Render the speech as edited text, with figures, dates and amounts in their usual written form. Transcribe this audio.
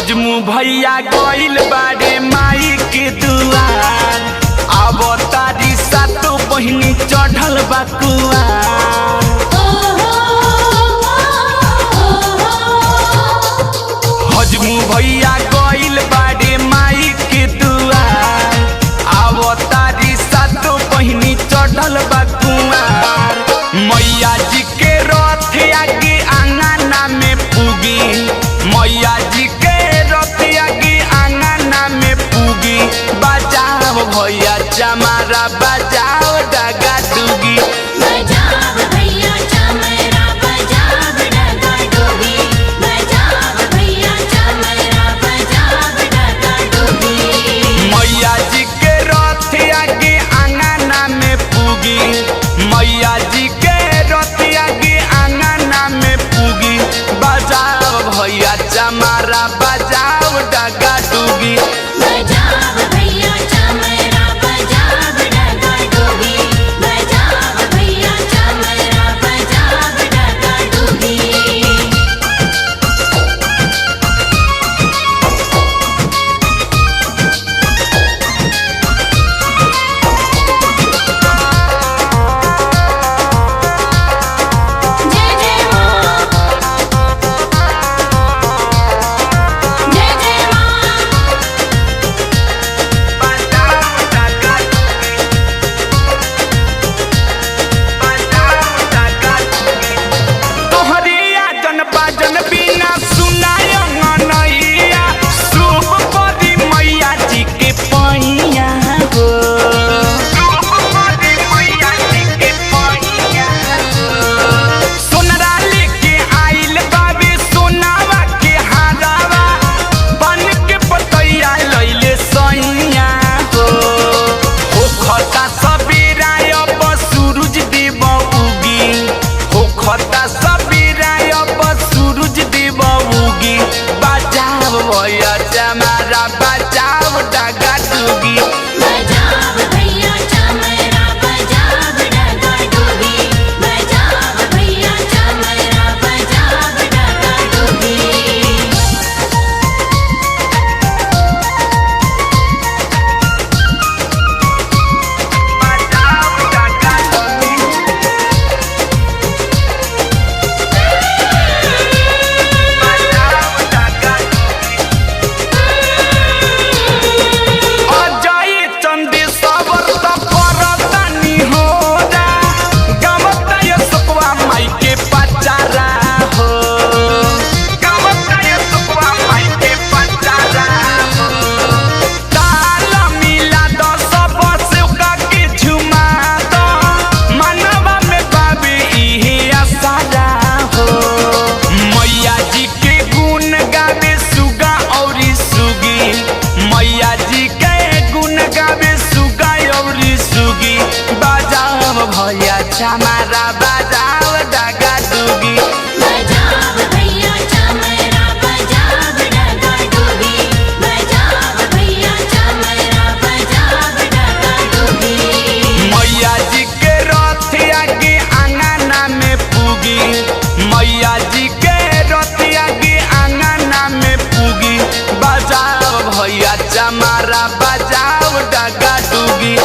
हजमू भैया गइल बारे माई के दुआर, अब तारी सातो बहिनी चढ़ल बा कुआर। हजमू भैया गइल बारे माई के दुआर, अब तारी सातो बहिनी चढ़ल बा कुआर। मैया जी के रथ आगे आंगना में पुगी, मैया जी के रथ आगे आंगना में पुगी। बजाओ भैया चमारा बजाओ डगा डुगी, बजाओ भैया चमरा बजाओ डगा डुगी, बजाओ भैया चमरा बजाओ डगा डुगी। मैया जी के रथ आगे आंगना में पुगी, मैया जी के रथ आगे आंगना में पुगी। बजाओ भैया चमारा बजाओ डगा डुगी, बजाओ भैया चमरा बजाओ डगा डुगी, बजाओ भैया चमरा बजाओ डगा डुगी। जय जय मां, जय जय मां। तोहरे आजन बाजन बिना सुनाय मनैया, शुभ पदी मैया जी के पैया हो, शुभ पदी मैया जी के पैया हो। सोनरा लेके आइल बाबे सोनावा के हारावा, बन के पतैया लैले सैया हो। होखता सबेरा अब सूरज देव उगी, होखता सबेरा अब सूरज देव उगी। बजाओ भैया चमारा बजाओ डगा डुगी, बजाओ भैया चमरा बजाओ डगा डुगी, बजाओ भैया चमरा बजाओ डगा डुगी। बजाओ डगा डुगी, बजाओ डगा डुगी। अजय चंदेश्वर त करतानी होरा, गमता यसुकवा माई के पचारा हो, गमता यसुकवा माई के पचारा हो। ताल मिला दो सब सेवका के झुमा दो, मनवा में बाबे इहे आसारा हो। मैया जी के गुण गावे सुगा औरी सुगी, मैया जी के गुण गावे सुगा औरी सुगी। बजाओ भैया चमारा बजाओ डगा डुगी, बजाओ भैया चमरा बजाओ डगा डुगी, बजाओ भैया चमरा बजाओ डगा डुगी। मैया जी के रथ आगे आंगना में पुगी, मैया जी के रथ आगे आंगना में पुगी। बजाओ भैया चमारा बजाओ डगा डुगी।